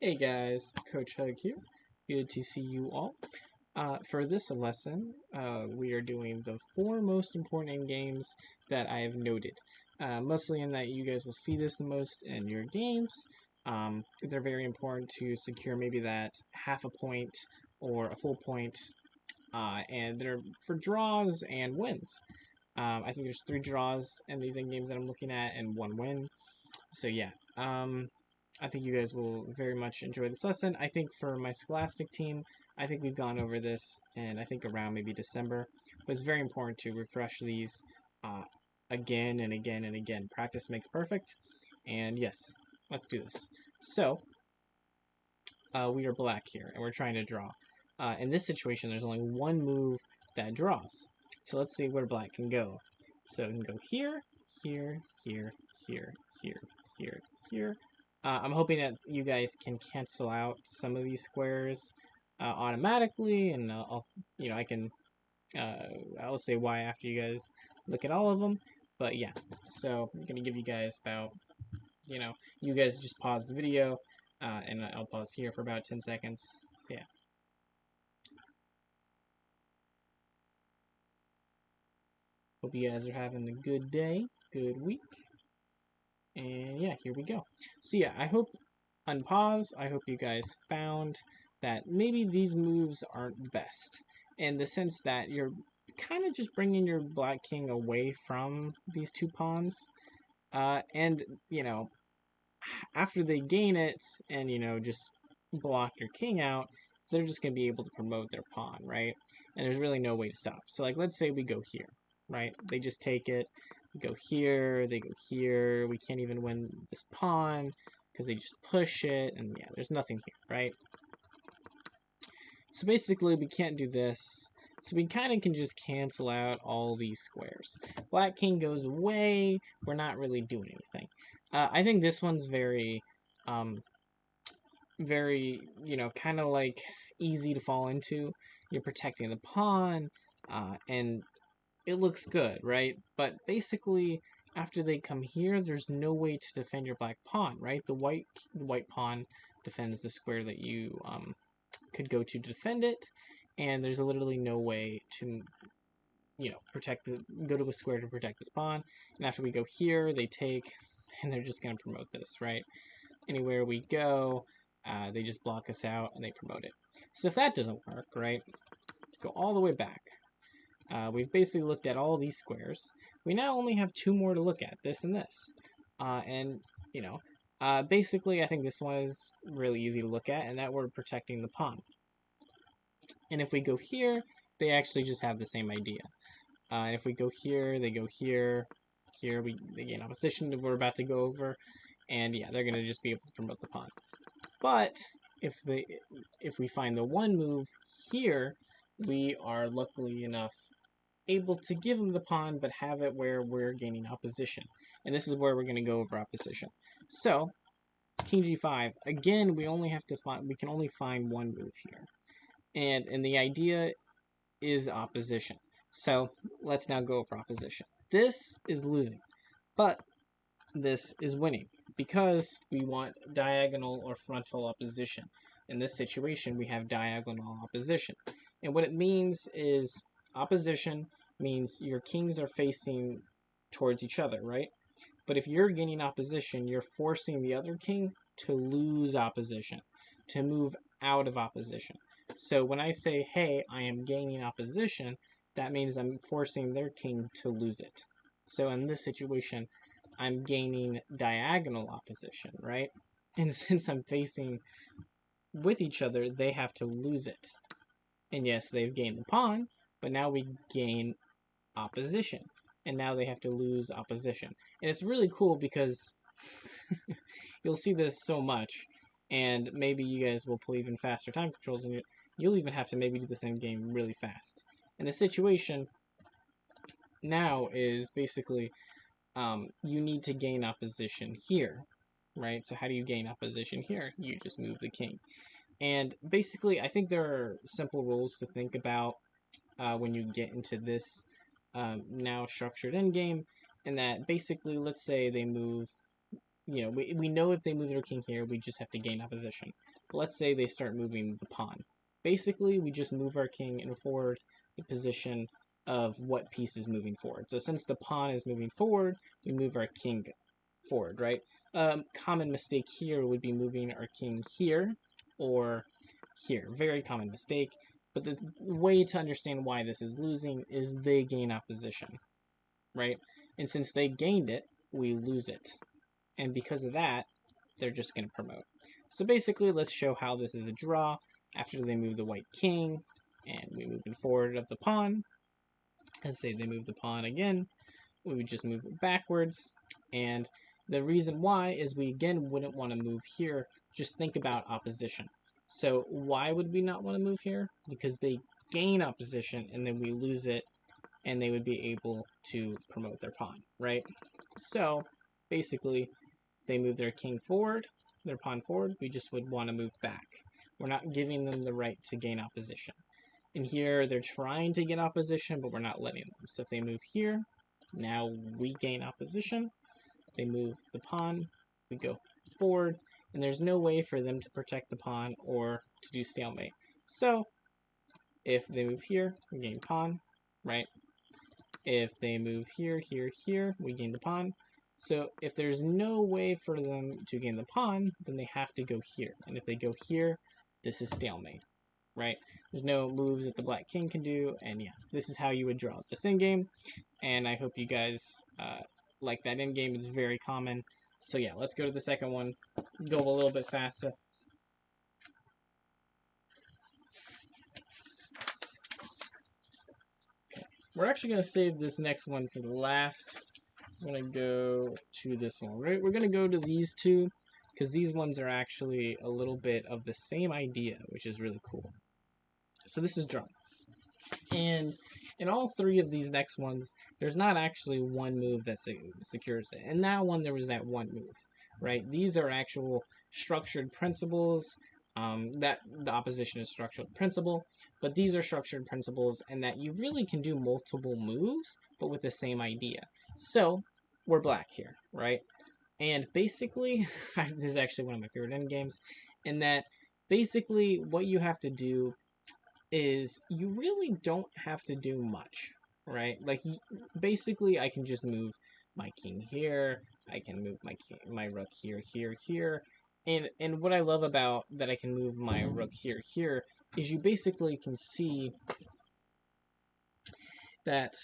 Hey guys, Coach Hug here. Good to see you all. For this lesson, we are doing the 4 most important end games that I have noted. Mostly in that you guys will see this the most in your games. They're very important to secure maybe that half a point or a full point, and they're for draws and wins. I think there's 3 draws in these end games that I'm looking at and 1 win. So yeah, I think you guys will very much enjoy this lesson. I think for my Scholastic team, I think we've gone over this, and I think around maybe December. But it's very important to refresh these again and again and again. Practice makes perfect, and yes, let's do this. So, we are black here, and we're trying to draw. In this situation, there's only one move that draws. So let's see where black can go. So it can go here, here, here, here, here, here, here. I'm hoping that you guys can cancel out some of these squares automatically, and I can, I'll say why after you guys look at all of them. But yeah, so I'm gonna give you guys about, you guys just pause the video, and I'll pause here for about 10 seconds. So yeah. Hope you guys are having a good day, good week. And yeah, here we go. So yeah, I hope, unpause, I hope you guys found that maybe these moves aren't best, in the sense that you're kind of just bringing your black king away from these 2 pawns. And, after they gain it and, just block your king out, they're just going to be able to promote their pawn, right? And there's really no way to stop. So, like, let's say we go here, right? They just take it. We go here, they go here. We can't even win this pawn because they just push it. And yeah, there's nothing here, right? So basically, we can't do this. So we kind of can just cancel out all these squares. Black king goes away. We're not really doing anything. I think this one's very, kind of like easy to fall into. You're protecting the pawn, and it looks good, right? But basically, after they come here, there's no way to defend your black pawn, right? The white pawn defends the square that you could go to defend it, and there's literally no way to, go to a square to protect this pawn. And after we go here, they take, and they're just going to promote this, right? Anywhere we go, they just block us out and they promote it. So if that doesn't work, right, go all the way back. We've basically looked at all these squares. We now only have 2 more to look at, this and this. Basically, I think this one is really easy to look at, and that we're protecting the pawn. And if we go here, they actually just have the same idea. If we go here, they go here. Here, they gain opposition that we're about to go over. And yeah, they're going to just be able to promote the pawn. But if we find the one move here, we are luckily enough able to give them the pawn, but have it where we're gaining opposition. And this is where we're going to go over opposition. So, king g5. Again, we can only find one move here. And the idea is opposition. So, let's now go over opposition. This is losing, but this is winning because we want diagonal or frontal opposition. In this situation, we have diagonal opposition. And what it means is opposition means your kings are facing towards each other, right? But if you're gaining opposition, you're forcing the other king to lose opposition, to move out of opposition. So when I say, hey, I am gaining opposition, that means I'm forcing their king to lose it. So in this situation, I'm gaining diagonal opposition, right? And since I'm facing with each other, they have to lose it. And yes, they've gained the pawn, but now we gain opposition. And now they have to lose opposition. And it's really cool because you'll see this so much, and maybe you guys will play even faster time controls, and you'll even have to maybe do the same game really fast. And the situation now is basically you need to gain opposition here, right? So how do you gain opposition here? You just move the king. And basically, I think there are simple rules to think about when you get into this now structured endgame, and that basically, let's say they move you know, we know if they move their king here, we just have to gain opposition. But let's say they start moving the pawn. Basically, we just move our king and forward the position of what piece is moving forward. So since the pawn is moving forward, we move our king forward, right? Common mistake here would be moving our king here or here. Very common mistake. But the way to understand why this is losing is they gain opposition, right? And since they gained it, we lose it. And because of that, they're just going to promote. So basically, let's show how this is a draw after they move the white king, and we move it forward of the pawn. Let's say they move the pawn again, we would just move it backwards. And the reason why is we again wouldn't want to move here. Just think about opposition. So why would we not want to move here? Because they gain opposition and then we lose it, and they would be able to promote their pawn, right? So basically, they move their king forward, their pawn forward, we just would want to move back. We're not giving them the right to gain opposition. And here, they're trying to get opposition, but we're not letting them. So if they move here, now we gain opposition. They move the pawn, we go forward, and there's no way for them to protect the pawn or to do stalemate. So if they move here, we gain pawn, right? If they move here, here, here, we gain the pawn. So if there's no way for them to gain the pawn, then they have to go here. And if they go here, this is stalemate, right? There's no moves that the black king can do, and yeah, this is how you would draw this endgame. And I hope you guys like that endgame. It's very common. So yeah, let's go to the second one. Go a little bit faster. Okay. We're actually going to save this next one for the last. I'm going to go to this one, right? We're going to go to these two because these ones are actually a little bit of the same idea, which is really cool. So this is drawn. And in all three of these next ones, there's not actually one move that secures it. In that one, there was that one move, right? These are actual structured principles. That the opposition is structured principle, but these are structured principles, and that you really can do multiple moves, but with the same idea. So we're black here, right? And basically, this is actually one of my favorite endgames, in that basically what you have to do is you really don't have to do much, right? Like basically, I can just move my king here. I can move my rook here, here, here. And what I love about that I can move my rook here, here is you basically can see that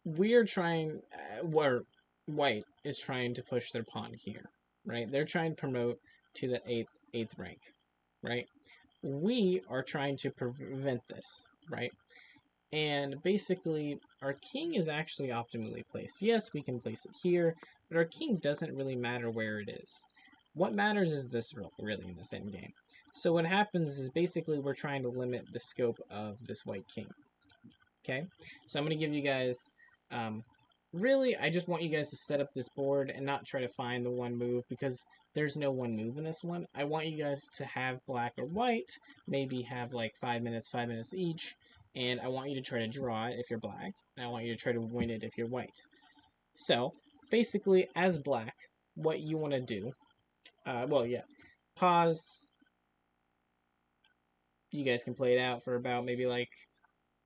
we're trying, where white is trying to push their pawn here, right? They're trying to promote to the eighth rank, right? We are trying to prevent this, right? And basically, our king is actually optimally placed. Yes, we can place it here, but our king doesn't really matter where it is. What matters is this really in this endgame. So what happens is basically we're trying to limit the scope of this white king. Okay, so I'm going to give you guys, really, I just want you guys to set up this board and not try to find the one move, because there's no one move in this one. I want you guys to have black or white, maybe have like 5 minutes each, and I want you to try to draw it if you're black, and I want you to try to win it if you're white. So, basically, as black, what you want to do, well, yeah, pause. You guys can play it out for about maybe like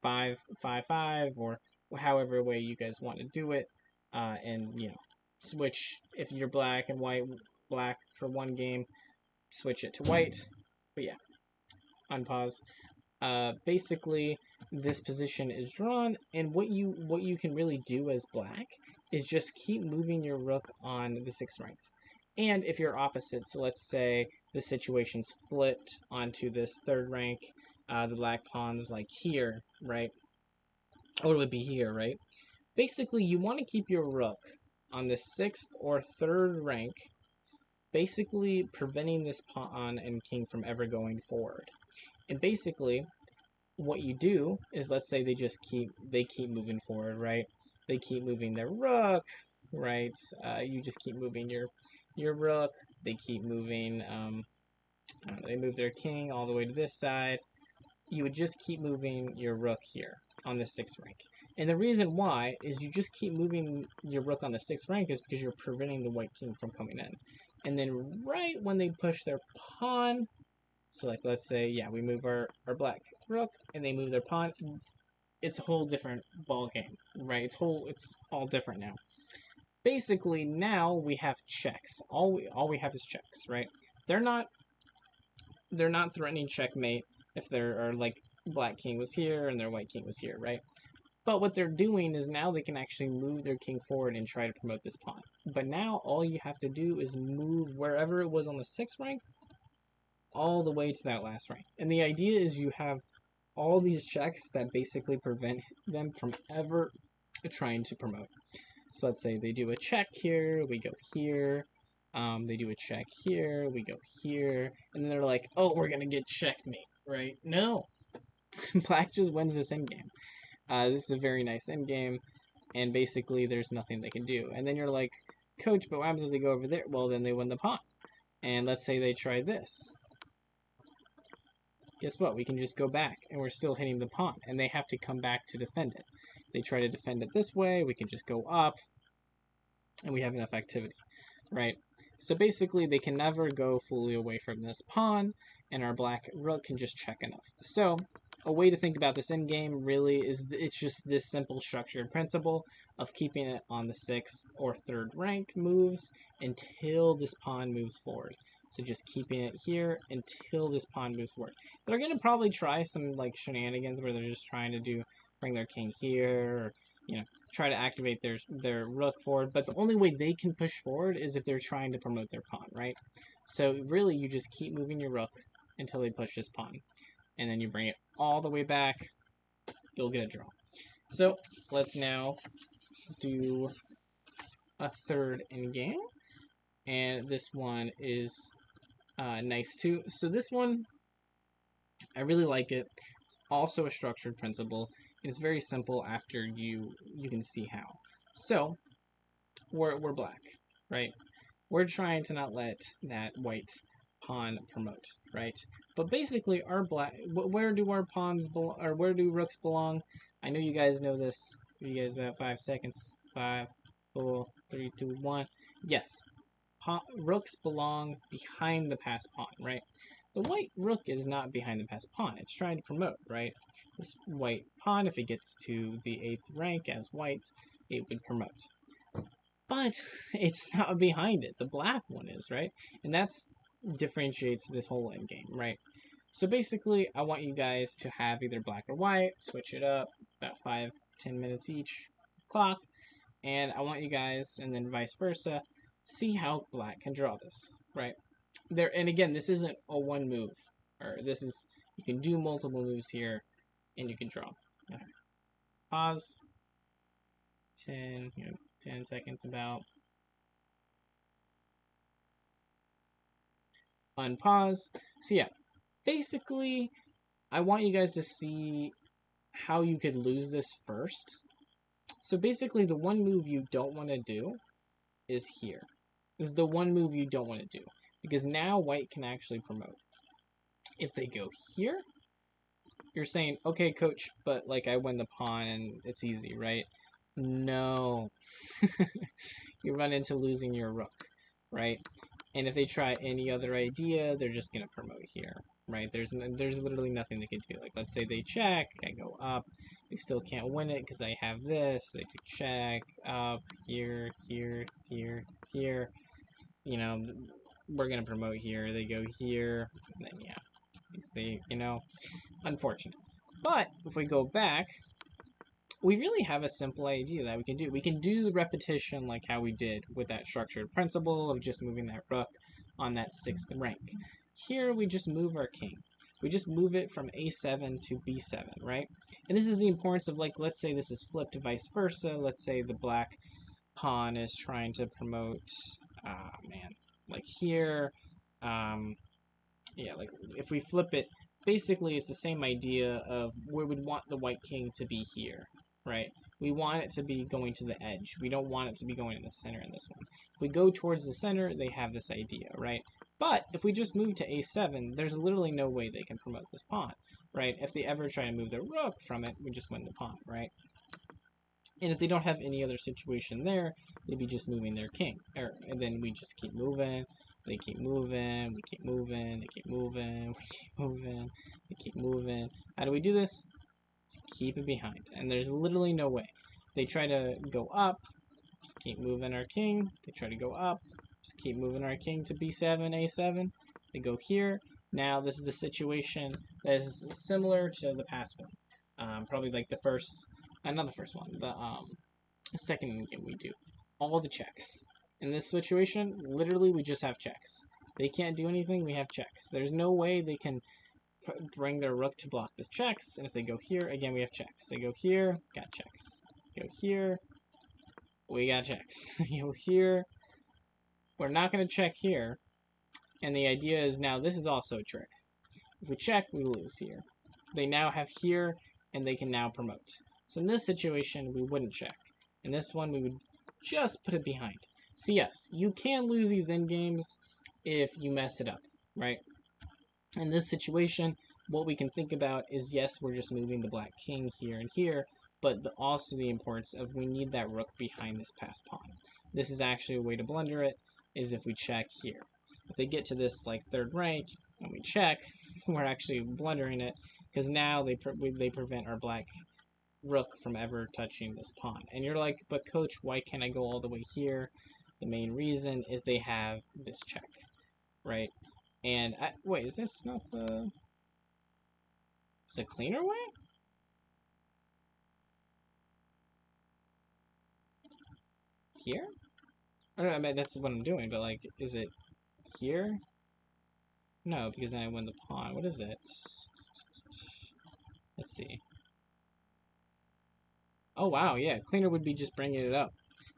5-5-5, or however way you guys want to do it, and you know, switch if you're black and white, black for one game, switch it to white. But yeah, unpause. Basically, this position is drawn, and what you can really do as black is just keep moving your rook on the 6th rank. And if you're opposite, so let's say the situation's flipped onto this 3rd rank, the black pawn's like here, right? Or it would be here, right? Basically, you want to keep your rook on the 6th or 3rd rank, basically preventing this pawn and king from ever going forward. And basically, what you do is, let's say they keep moving forward, right? They keep moving their rook, right? You just keep moving your rook. They keep moving. They move their king all the way to this side. You would just keep moving your rook here on the 6th rank. And the reason why is you just keep moving your rook on the 6th rank is because you're preventing the white king from coming in. And then right when they push their pawn, so like let's say, yeah, we move our black rook and they move their pawn, it's a whole different ball game, right? It's all different now. Basically now we have checks. All we have is checks, right? They're not threatening checkmate if they're like black king was here and their white king was here, right? But what they're doing is now they can actually move their king forward and try to promote this pawn. But now all you have to do is move wherever it was on the 6th rank all the way to that last rank. And the idea is you have all these checks that basically prevent them from ever trying to promote. So let's say they do a check here, we go here, they do a check here, we go here, and then they're like, oh, we're gonna get checkmate, right? No. Black just wins this endgame. This is a very nice endgame, and basically there's nothing they can do. And then you're like, coach, but what happens if they go over there? Well, then they win the pawn. And let's say they try this. Guess what? We can just go back, and we're still hitting the pawn, and they have to come back to defend it. They try to defend it this way, we can just go up, and we have enough activity, right? So basically, they can never go fully away from this pawn, and our black rook can just check enough. So a way to think about this endgame really is it's just this simple structured principle of keeping it on the 6th or 3rd rank moves until this pawn moves forward. So just keeping it here until this pawn moves forward. They're going to probably try some like shenanigans where they're just trying to bring their king here, or try to activate their rook forward, but the only way they can push forward is if they're trying to promote their pawn, right? So really, you just keep moving your rook until they push this pawn, and then you bring it all the way back, you'll get a draw. So let's now do a 3rd endgame, and this one is nice too. So this one, I really like it. It's also a structured principle. It's very simple after you can see how. So we're black, right? We're trying to not let that white pawn promote, right? But basically, our black, where do our pawns belong, or where do rooks belong? I know you guys know this. You guys have 5 seconds. 5, 4, 3, 2, 1. Yes, rooks belong behind the passed pawn, right? The white rook is not behind the passed pawn. It's trying to promote, right? This white pawn, if it gets to the 8th rank as white, it would promote. But it's not behind it. The black one is, right? And that's differentiates this whole endgame, right? So basically, I want you guys to have either black or white, switch it up, about 5-10 minutes each clock, and I want you guys, and then vice versa, see how black can draw this, right? And again, this isn't a one move, or this is, you can do multiple moves here, and you can draw. Okay. Pause. 10 seconds about. Unpause. So yeah, basically, I want you guys to see how you could lose this first. So basically, the one move you don't want to do is here. This is the one move you don't want to do, because now white can actually promote. If they go here, you're saying, okay, coach, but like I win the pawn and it's easy, right? No. You run into losing your rook, right? And if they try any other idea, they're just going to promote here, right? There's literally nothing they can do. Like, let's say they check, I go up, they still can't win it because I have this. They do check, up, here, here, here, here. You know, we're going to promote here. They go here, and then, yeah. You see, unfortunate. But if we go back, we really have a simple idea that we can do. We can do the repetition like how we did with that structured principle of just moving that rook on that 6th rank. Here we just move our king. We just move it from a7 to b7, right? And this is the importance of, like, let's say this is flipped vice versa. Let's say the black pawn is trying to promote, like here, yeah, like if we flip it, basically it's the same idea of where we'd want the white king to be here, right? We want it to be going to the edge. We don't want it to be going in the center in this one. If we go towards the center, they have this idea, right? But if we just move to a7, there's literally no way they can promote this pawn, right? If they ever try to move their rook from it, we just win the pawn, right? And if they don't have any other situation there, they'd be just moving their king. And then we just keep moving. They keep moving, we keep moving, they keep moving, we keep moving, they keep moving. How do we do this? Just keep it behind. And there's literally no way. They try to go up, just keep moving our king. They try to go up, just keep moving our king to b7, a7. They go here. Now this is the situation that is similar to the past one. Probably like the first, not the first one, the second game we do. All the checks. In this situation, literally we just have checks. They can't do anything, we have checks. There's no way they can bring their rook to block the checks, and if they go here, again we have checks. They go here, got checks. Go here, we got checks. They go here, we're not going to check here, and the idea is now this is also a trick. If we check, we lose here. They now have here, and they can now promote. So in this situation, we wouldn't check. In this one, we would just put it behind. So yes, you can lose these end games if you mess it up, right? In this situation, what we can think about is, yes, we're just moving the black king here and here, but also the importance of we need that rook behind this passed pawn. This is actually a way to blunder it, is if we check here. If they get to this like third rank and we check, we're actually blundering it, because now they prevent our black rook from ever touching this pawn. And you're like, but coach, why can't I go all the way here? The main reason is they have this check, right? And wait, is this not the... Is a cleaner way? Here? I don't know, I mean, that's what I'm doing, but like, is it here? No, because then I win the pawn. What is it? Let's see. Oh wow, yeah, cleaner would be just bringing it up.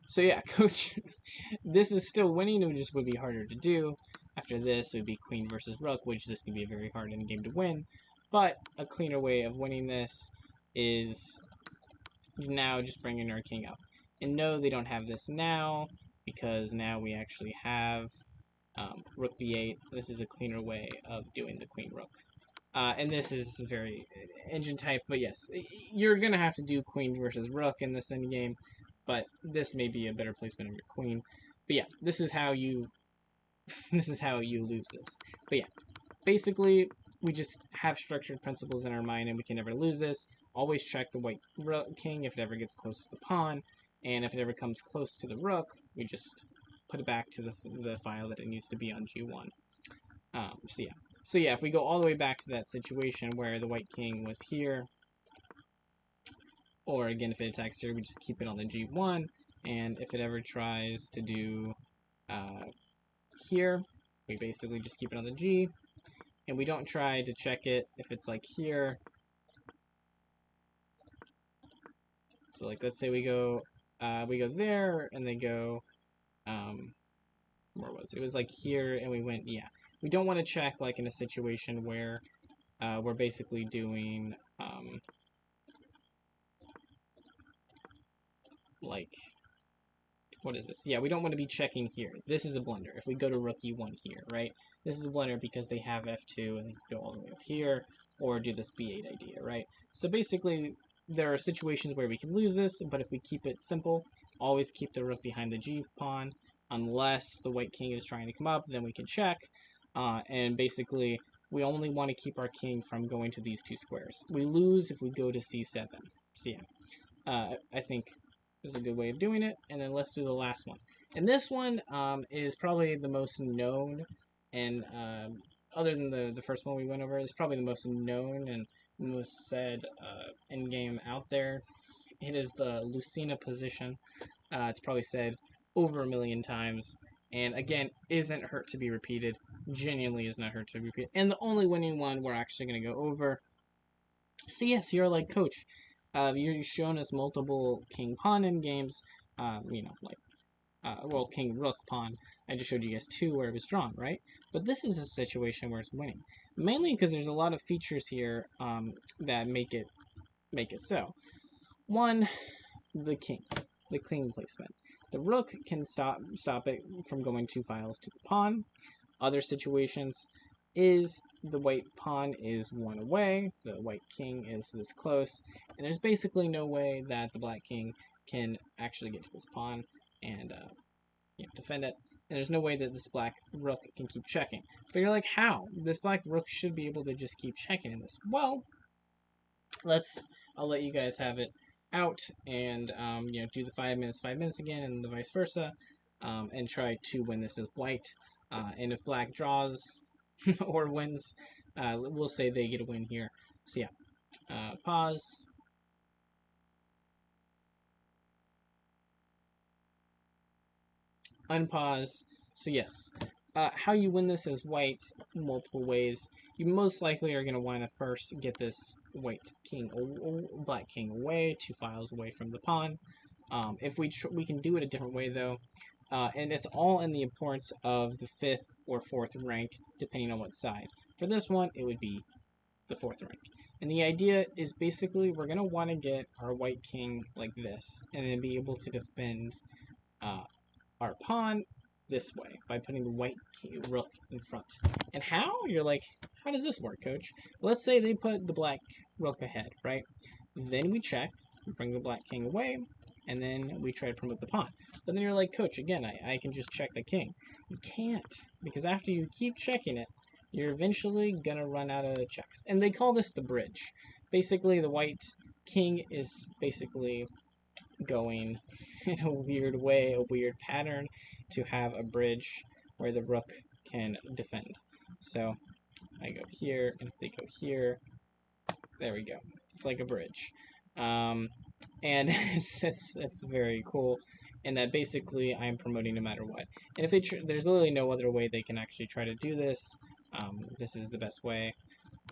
So yeah, coach, this is still winning, it just would be harder to do. After this, it would be queen versus rook, which this can be a very hard endgame to win. But a cleaner way of winning this is now just bringing our king up. And no, they don't have this now, because now we actually have rook b8. This is a cleaner way of doing the queen rook. And this is very engine type, but yes, you're going to have to do queen versus rook in this endgame, but this may be a better placement of your queen. But yeah, this is how you this is how you lose this. But yeah, basically, we just have structured principles in our mind, and we can never lose this. Always check the white king if it ever gets close to the pawn, and if it ever comes close to the rook, we just put it back to the file that it needs to be on g1. So yeah, if we go all the way back to that situation where the white king was here, or again, if it attacks here, we just keep it on the g1, and if it ever tries to do here, we basically just keep it on the g, and we don't try to check it if it's like here. So like, let's say we go there, and they go, where was it? It was like here, and we went, yeah. We don't want to check like in a situation where we're basically doing like, what is this? Yeah, we don't want to be checking here. This is a blunder. If we go to rook e1 here, right? This is a blunder because they have f2 and they can go all the way up here, or do this b8 idea, right? So basically, there are situations where we can lose this, but if we keep it simple, always keep the rook behind the g pawn, unless the white king is trying to come up, then we can check. And basically, we only want to keep our king from going to these two squares. We lose if we go to c7. So yeah, I think is a good way of doing it. And then let's do the last one. And this one is probably the most known, and other than the first one we went over, it's probably the most known and most said endgame out there. It is the Lucina position. It's probably said over 1,000,000 times. And again, isn't hurt to be repeated. Genuinely is not hurt to be repeated. And the only winning one we're actually going to go over. So yes, you're like, coach, you've shown us multiple king pawn end games, you know, like, well, king rook pawn. I just showed you guys two where it was drawn, right? But this is a situation where it's winning, mainly because there's a lot of features here that make it so. One, the king placement. The rook can stop it from going 2 files to the pawn. Other situations is the white pawn is 1 away, the white king is this close, and there's basically no way that the black king can actually get to this pawn and you know, defend it. and there's no way that this black rook can keep checking. But you're like, how? This black rook should be able to just keep checking in this. Well, I'll let you guys have it out and do the 5 minutes again, and the vice versa, and try to win this as white. And if black draws or wins, we'll say they get a win here. So yeah, pause. Unpause. So yes, how you win this as white multiple ways. You most likely are going to want to first get this black king away, 2 files away from the pawn. If we can do it a different way though, and it's all in the importance of the 5th or 4th rank, depending on what side. For this one, it would be the 4th rank. And the idea is basically we're going to want to get our white king like this, and then be able to defend our pawn this way by putting the white rook in front. And how? You're like, how does this work, coach? Let's say they put the black rook ahead, right? Then we check, we bring the black king away, and then we try to promote the pawn. But then you're like, coach, again, I can just check the king. You can't, because after you keep checking it, you're eventually gonna run out of checks. And they call this the bridge. Basically, the white king is basically going in a weird way, a weird pattern, to have a bridge where the rook can defend. So I go here, and if they go here, there we go. It's like a bridge. And it's very cool, and that basically I'm promoting no matter what. And if they there's literally no other way they can actually try to do this. This is the best way.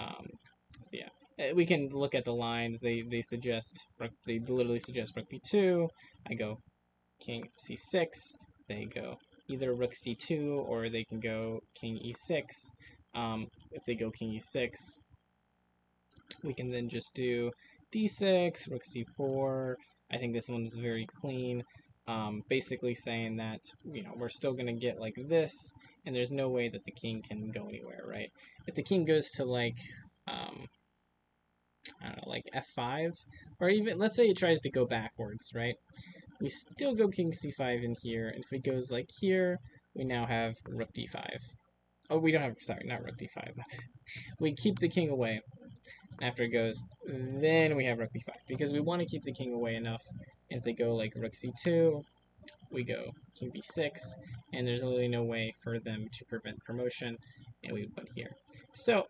So yeah, we can look at the lines. They suggest they literally suggest rook b2. I go king c6. They go either rook c2 or they can go king e6. If they go king e6, we can then just do d6, rook c4. I think this one's very clean. Basically saying that we're still gonna get like this, and there's no way that the king can go anywhere, right? If the king goes to like I don't know, like f5, or even let's say it tries to go backwards, right? We still go king c5 in here, and if it goes like here, we now have rook d5. Oh, we don't have, sorry, not rook d5. We keep the king away. After it goes, then we have rook b5, because we want to keep the king away enough. And if they go like rook c2, we go king b6, and there's literally no way for them to prevent promotion, and we put here. So,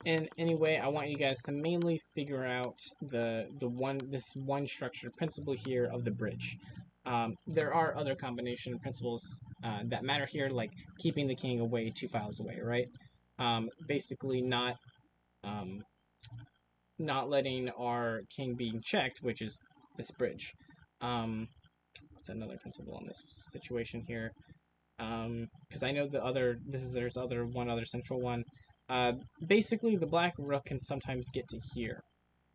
and anyway, I want you guys to mainly figure out this one structure principle here of the bridge. There are other combination principles that matter here, like keeping the king away 2 files away, right? Basically not letting our king being checked, which is this bridge. What's another principle in this situation here? Because I know there's one other central one. Basically, the black rook can sometimes get to here,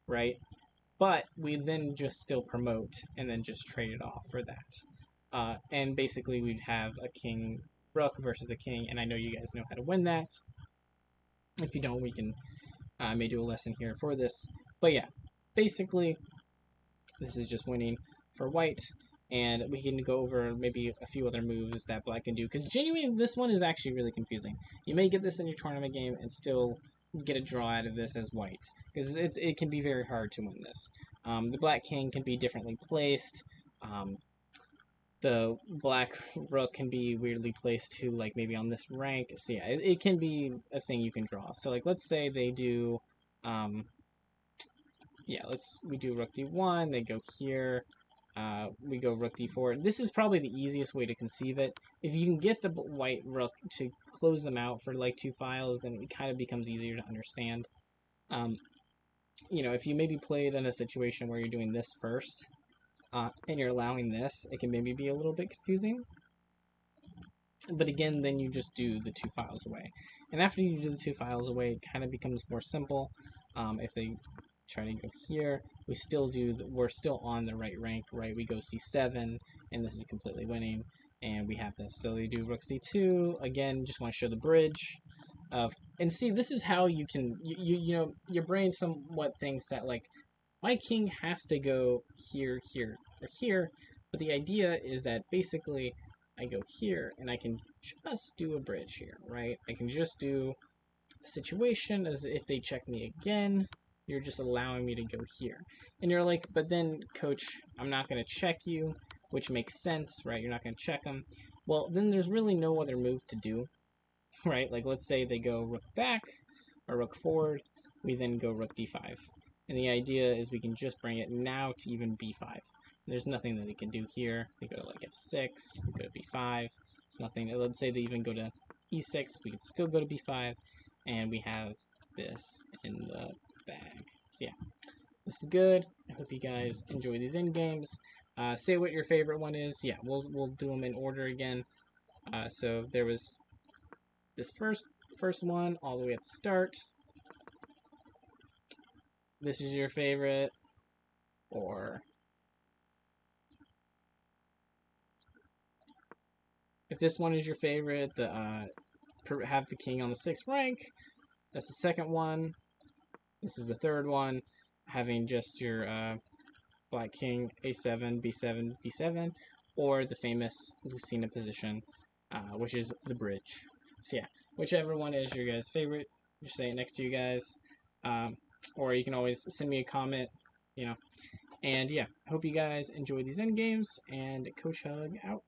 right? But we then just still promote and then just trade it off for that. And basically, we'd have a king rook versus a king, and I know you guys know how to win that. If you don't, we can I may do a lesson here for this. But yeah, basically, this is just winning for white, and we can go over maybe a few other moves that black can do, because genuinely, this one is actually really confusing. You may get this in your tournament game and still get a draw out of this as white, because it can be very hard to win this. The black king can be differently placed. The black rook can be weirdly placed too, like maybe on this rank. So yeah, it can be a thing you can draw. So like, let's say they do, we do rook d1, they go here, we go rook d4. This is probably the easiest way to conceive it. If you can get the white rook to close them out for like 2 files, then it kind of becomes easier to understand. If you maybe played in a situation where you're doing this first, and you're allowing this, it can maybe be a little bit confusing. But again, then you just do the 2 files away. And after you do the 2 files away, it kind of becomes more simple. If they try to go here, we're still on the right rank, right? We go c7, and this is completely winning, and we have this. So they do rook c2, again, just want to show the bridge. And see, this is how you can, your brain somewhat thinks that, like, my king has to go here, here, or here, but the idea is that basically I go here, and I can just do a bridge here, right? I can just do a situation as if they check me again. You're just allowing me to go here. And you're like, but then, coach, I'm not going to check you, which makes sense, right? You're not going to check them. Well, then there's really no other move to do, right? Like, let's say they go rook back or rook forward. We then go rook d5. And the idea is we can just bring it now to even b5. There's nothing that they can do here. They go to like f6, we go to b5. It's nothing. Let's say they even go to e6, we can still go to b5, and we have this in the bag. So yeah, this is good. I hope you guys enjoy these end games. Say what your favorite one is. Yeah, we'll do them in order again. So there was this first one all the way at the start. This is your favorite, or if this one is your favorite, the have the king on the 6th rank. That's the second one. This is the third one, having just your black king a7, b7, b7, or the famous Lucina position, which is the bridge. So yeah, whichever one is your guys' favorite, just say it next to you guys, or you can always send me a comment, you know. And yeah, hope you guys enjoy these end games, and Coach Hug out.